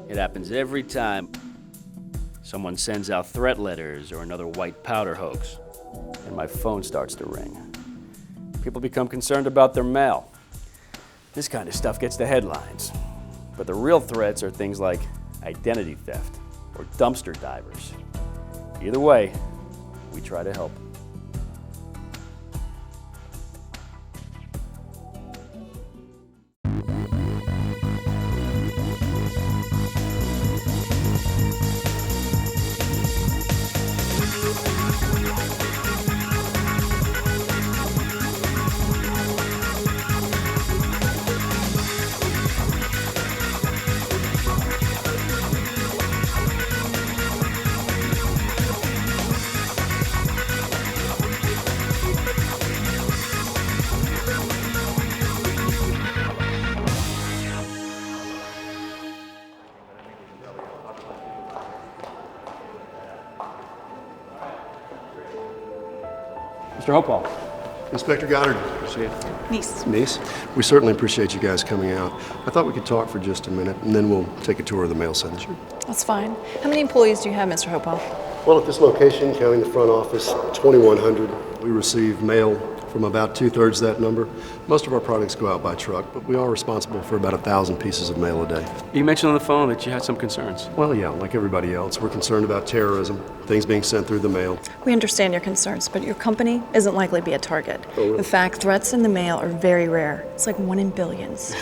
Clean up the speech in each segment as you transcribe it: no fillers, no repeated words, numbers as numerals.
It happens every time someone sends out threat letters or another white powder hoax, and my phone starts to ring. People become concerned about their mail. This kind of stuff gets the headlines. But the real threats are things like identity theft or dumpster divers. Either way, we try to help. Mr. Hopewell. Inspector Goddard. Appreciate it. Nice. We certainly appreciate you guys coming out. I thought we could talk for just a minute, and then we'll take a tour of the mail signature. That's fine. How many employees do you have, Mr. Hopewell? Well, at this location, counting the front office, 2,100. We receive mail from about 2/3 that number. Most of our products go out by truck, but we are responsible for about 1,000 pieces of mail a day. You mentioned on the phone that you had some concerns. Well, yeah, like everybody else, we're concerned about terrorism, things being sent through the mail. We understand your concerns, but your company isn't likely to be a target. Oh, really? In fact, threats in the mail are very rare. It's like 1 in billions.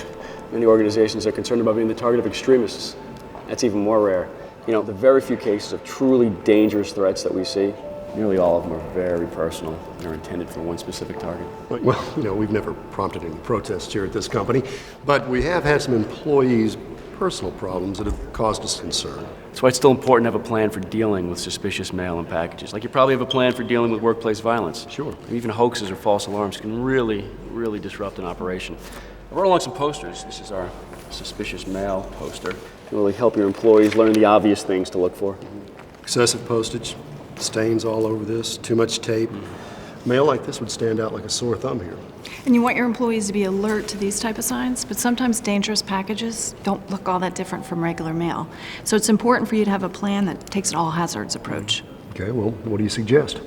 Many organizations are concerned about being the target of extremists. That's even more rare. You know, the very few cases of truly dangerous threats that we see, nearly all of them are very personal and are intended for one specific target. Well, you know, we've never prompted any protests here at this company, but we have had some employees' personal problems that have caused us concern. That's why it's still important to have a plan for dealing with suspicious mail and packages. Like you probably have a plan for dealing with workplace violence. Sure. Even hoaxes or false alarms can really disrupt an operation. I brought along some posters. This is our suspicious mail poster. It'll really help your employees learn the obvious things to look for. Excessive postage, stains all over this, too much tape. Mail like this would stand out like a sore thumb here. And you want your employees to be alert to these type of signs, but sometimes dangerous packages don't look all that different from regular mail. So it's important for you to have a plan that takes an all hazards approach. Okay, well, what do you suggest?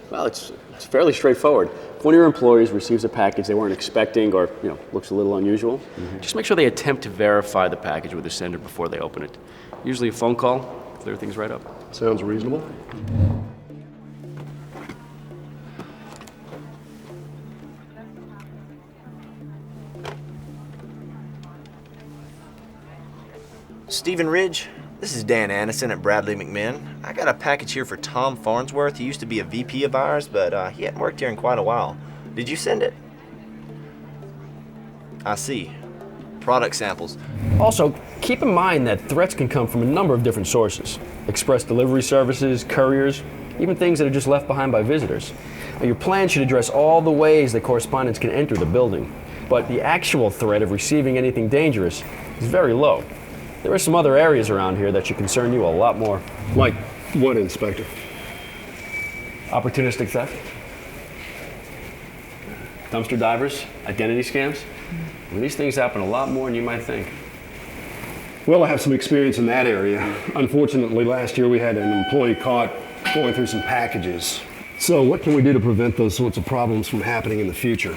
Well, it's fairly straightforward. If one of your employees receives a package they weren't expecting or, looks a little unusual, just make sure they attempt to verify the package with the sender before they open it. Usually a phone call, clear things right up. Sounds reasonable. Stephen Ridge, this is Dan Anderson at Bradley McMinn. I got a package here for Tom Farnsworth. He used to be a VP of ours, but he hadn't worked here in quite a while. Did you send it? I see. Product samples. Also, keep in mind that threats can come from a number of different sources. Express delivery services, couriers, even things that are just left behind by visitors. Now, your plan should address all the ways that correspondents can enter the building, but the actual threat of receiving anything dangerous is very low. There are some other areas around here that should concern you a lot more. Like what, Inspector? Opportunistic theft, dumpster divers, identity scams. These things happen a lot more than you might think. Well, I have some experience in that area. Unfortunately, last year we had an employee caught going through some packages. So what can we do to prevent those sorts of problems from happening in the future?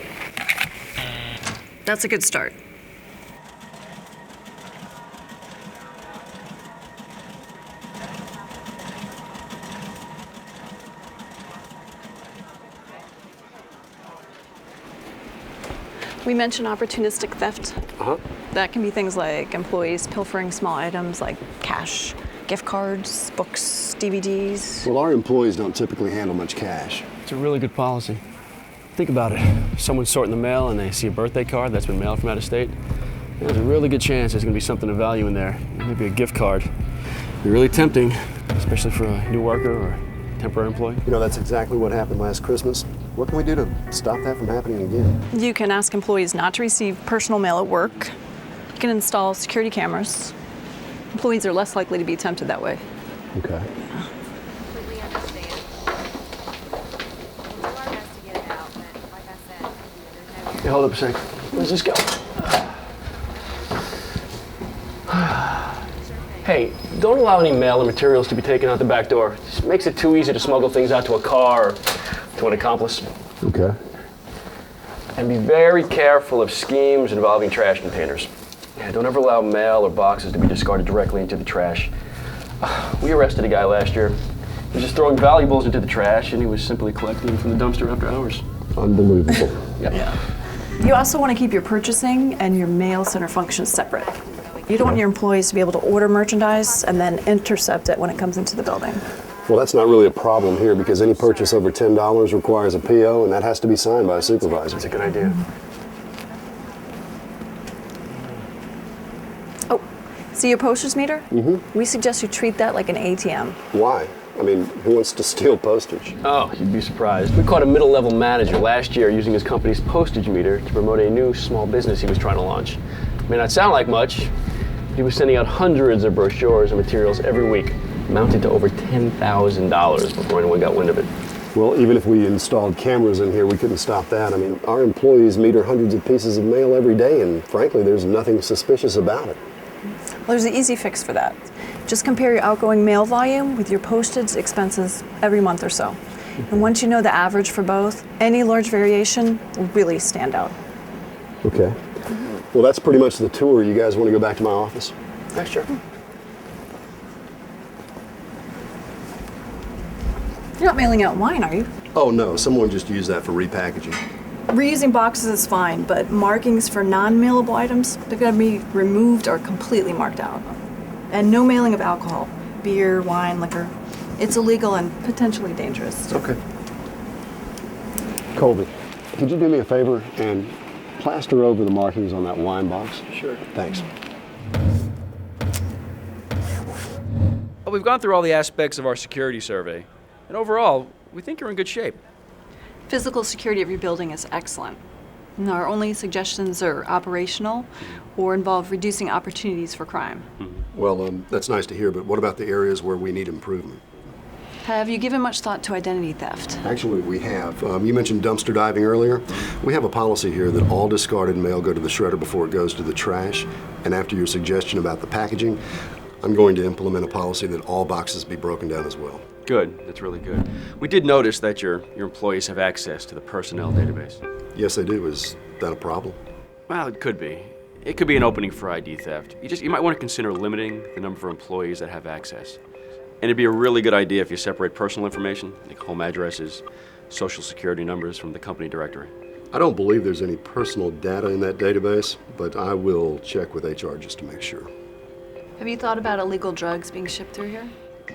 That's a good start. We mentioned opportunistic theft. That can be things like employees pilfering small items like cash, gift cards, books, DVDs. Well, our employees don't typically handle much cash. It's a really good policy. Think about it. If someone's sorting the mail and they see a birthday card that's been mailed from out of state, there's a really good chance there's going to be something of value in there. Maybe a gift card. It'd be really tempting, especially for a new worker or temporary employee. You know, that's exactly what happened last Christmas. What can we do to stop that from happening again? You can ask employees not to receive personal mail at work. You can install security cameras. Employees are less likely to be tempted that way. Okay. Completely understand. We'll do our best to get it out, but like I said, there's no Hey, hold up a second. Where's this go? sure thing. Hey, don't allow any mail or materials to be taken out the back door. It just makes it too easy to smuggle things out to a car or to an accomplice. Okay. And be very careful of schemes involving trash containers. Yeah, don't ever allow mail or boxes to be discarded directly into the trash. We arrested a guy last year. He was just throwing valuables into the trash, and he was simply collecting them from the dumpster after hours. Unbelievable. Yeah. You also want to keep your purchasing and your mail center functions separate. You don't want your employees to be able to order merchandise and then intercept it when it comes into the building. Well, that's not really a problem here because any purchase over $10 requires a PO, and that has to be signed by a supervisor. That's a good idea. Oh, see your postage meter? Mm-hmm. We suggest you treat that like an ATM. Why? I mean, who wants to steal postage? Oh, you'd be surprised. We caught a middle-level manager last year using his company's postage meter to promote a new small business he was trying to launch. May not sound like much, but he was sending out hundreds of brochures and materials every week, amounted to over $10,000 before anyone got wind of it. Well, even if we installed cameras in here, we couldn't stop that. I mean, our employees meter hundreds of pieces of mail every day, and frankly, there's nothing suspicious about it. Well, there's an easy fix for that. Just compare your outgoing mail volume with your postage expenses every month or so. And once you know the average for both, any large variation will really stand out. Okay. Well, that's pretty much the tour. You guys want to go back to my office? Yeah, sure. You're not mailing out wine, are you? Oh, no. Someone just used that for repackaging. Reusing boxes is fine, but markings for non-mailable items, they've got to be removed or completely marked out. And no mailing of alcohol, beer, wine, liquor. It's illegal and potentially dangerous. Okay. Colby, could you do me a favor and plaster over the markings on that wine box? Sure. Thanks. Well, we've gone through all the aspects of our security survey, and overall, we think you're in good shape. Physical security of your building is excellent. And our only suggestions are operational or involve reducing opportunities for crime. Well, that's nice to hear, but what about the areas where we need improvement? Have you given much thought to identity theft? Actually, we have. You mentioned dumpster diving earlier. We have a policy here that all discarded mail go to the shredder before it goes to the trash. And after your suggestion about the packaging, I'm going to implement a policy that all boxes be broken down as well. Good. That's really good. We did notice that your employees have access to the personnel database. Yes, they do. Is that a problem? Well, it could be. It could be an opening for ID theft. You might want to consider limiting the number of employees that have access. And it'd be a really good idea if you separate personal information, like home addresses, social security numbers from the company directory. I don't believe there's any personal data in that database, but I will check with HR just to make sure. Have you thought about illegal drugs being shipped through here?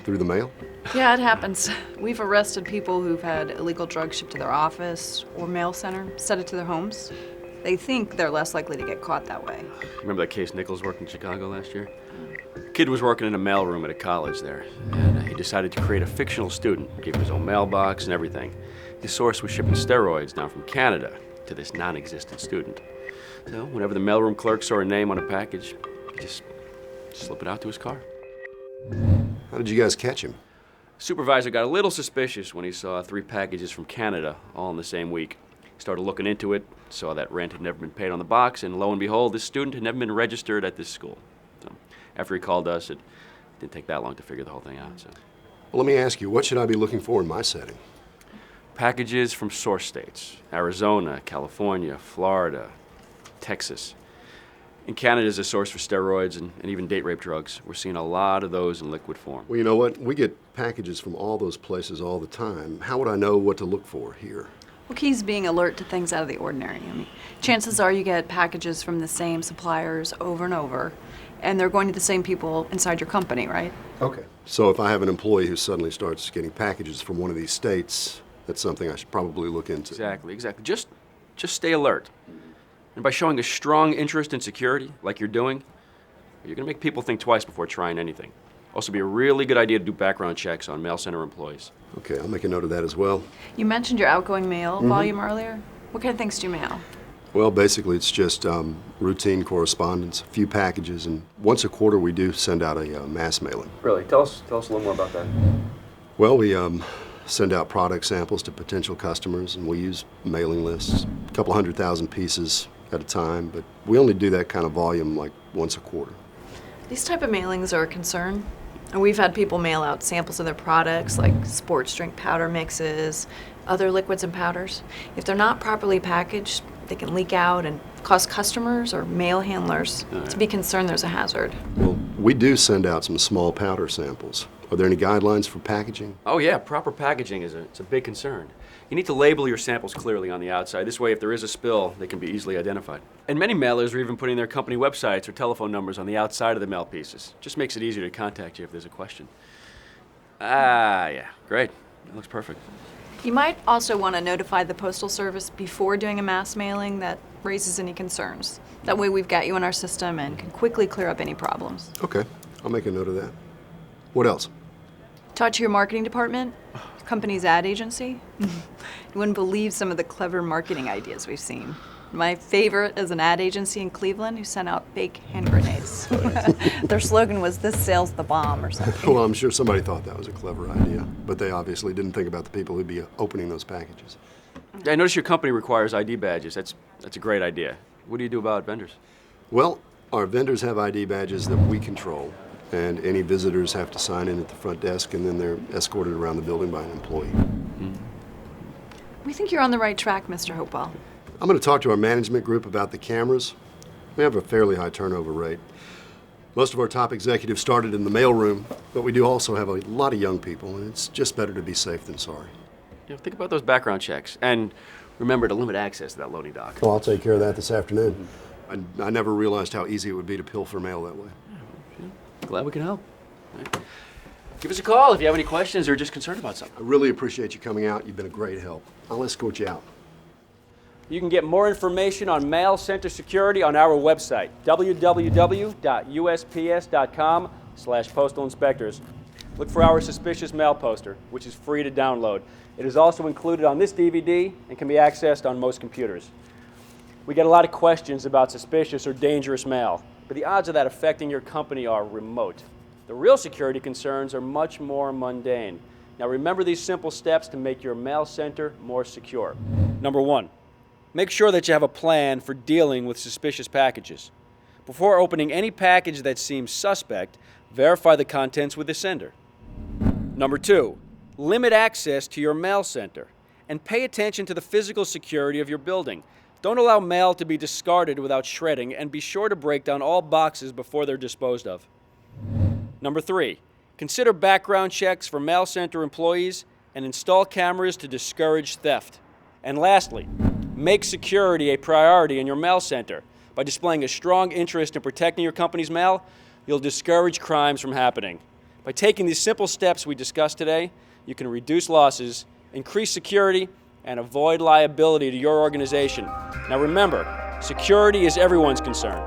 Through the mail? Yeah, it happens. We've arrested people who've had illegal drugs shipped to their office or mail center, sent it to their homes. They think they're less likely to get caught that way. Remember that case Nichols worked in Chicago last year? Kid was working in a mailroom at a college there, and he decided to create a fictional student. Gave him his own mailbox and everything. His source was shipping steroids down from Canada to this non-existent student. So whenever the mailroom clerk saw a name on a package, he just slip it out to his car. How did you guys catch him? Supervisor got a little suspicious when he saw 3 packages from Canada all in the same week. He started looking into it, saw that rent had never been paid on the box, and lo and behold, this student had never been registered at this school. So after he called us, it didn't take that long to figure the whole thing out. So Well, let me ask you, what should I be looking for in my setting? packages from source states: Arizona, California, Florida, Texas. In Canada is a source for steroids and even date rape drugs. We're seeing a lot of those in liquid form. Well, you know what? We get packages from all those places all the time. How would I know what to look for here? Well, key's being alert to things out of the ordinary. I mean, chances are you get packages from the same suppliers over and over, and they're going to the same people inside your company, right? Okay. So if I have an employee who suddenly starts getting packages from one of these states, that's something I should probably look into. Exactly. Just stay alert. And by showing a strong interest in security, like you're doing, you're going to make people think twice before trying anything. Also, be a really good idea to do background checks on mail center employees. Okay, I'll make a note of that as well. You mentioned your outgoing mail volume earlier. What kind of things do you mail? Well, basically, it's just routine correspondence, a few packages, and once a quarter we do send out a mass mailing. Really? Tell us a little more about that. Well, we send out product samples to potential customers, and we use mailing lists, a couple 100,000 pieces at a time, but we only do that kind of volume like once a quarter. These type of mailings are a concern. And we've had people mail out samples of their products like sports drink powder mixes, other liquids and powders. If they're not properly packaged, they can leak out and cause customers or mail handlers to be concerned there's a hazard. Well, we do send out some small powder samples. Are there any guidelines for packaging? Oh yeah, proper packaging it's a big concern. You need to label your samples clearly on the outside. This way, if there is a spill, they can be easily identified. And many mailers are even putting their company websites or telephone numbers on the outside of the mail pieces. Just makes it easier to contact you if there's a question. Yeah, great. That looks perfect. You might also want to notify the Postal Service before doing a mass mailing that raises any concerns. That way we've got you in our system and can quickly clear up any problems. Okay, I'll make a note of that. What else? Talk to your marketing department, your company's ad agency. You wouldn't believe some of the clever marketing ideas we've seen. My favorite is an ad agency in Cleveland who sent out fake hand grenades. Their slogan was, "This sells the bomb," or something. Well, I'm sure somebody thought that was a clever idea, but they obviously didn't think about the people who'd be opening those packages. I notice your company requires ID badges. That's a great idea. What do you do about vendors? Well, our vendors have ID badges that we control, and any visitors have to sign in at the front desk, and then they're escorted around the building by an employee. We think you're on the right track, Mr. Hopewell. I'm going to talk to our management group about the cameras. We have a fairly high turnover rate. Most of our top executives started in the mailroom, but we do also have a lot of young people, and it's just better to be safe than sorry. Think about those background checks. And remember to limit access to that loading dock. Well, I'll take care of that this afternoon. I never realized how easy it would be to pilfer mail that way. Glad we can help. All right. Give us a call if you have any questions or just concerned about something. I really appreciate you coming out. You've been a great help. I'll escort you out. You can get more information on Mail Center Security on our website, www.usps.com/postal inspectors. Look for our suspicious mail poster, which is free to download. It is also included on this DVD and can be accessed on most computers. We get a lot of questions about suspicious or dangerous mail, but the odds of that affecting your company are remote. The real security concerns are much more mundane. Now remember these simple steps to make your mail center more secure. Number one, make sure that you have a plan for dealing with suspicious packages. Before opening any package that seems suspect, verify the contents with the sender. Number two, limit access to your mail center and pay attention to the physical security of your building. Don't allow mail to be discarded without shredding, and be sure to break down all boxes before they're disposed of. Number three, consider background checks for mail center employees and install cameras to discourage theft. And lastly, make security a priority in your mail center. By displaying a strong interest in protecting your company's mail, you'll discourage crimes from happening. By taking these simple steps we discussed today, you can reduce losses, increase security, and avoid liability to your organization. Now remember, security is everyone's concern.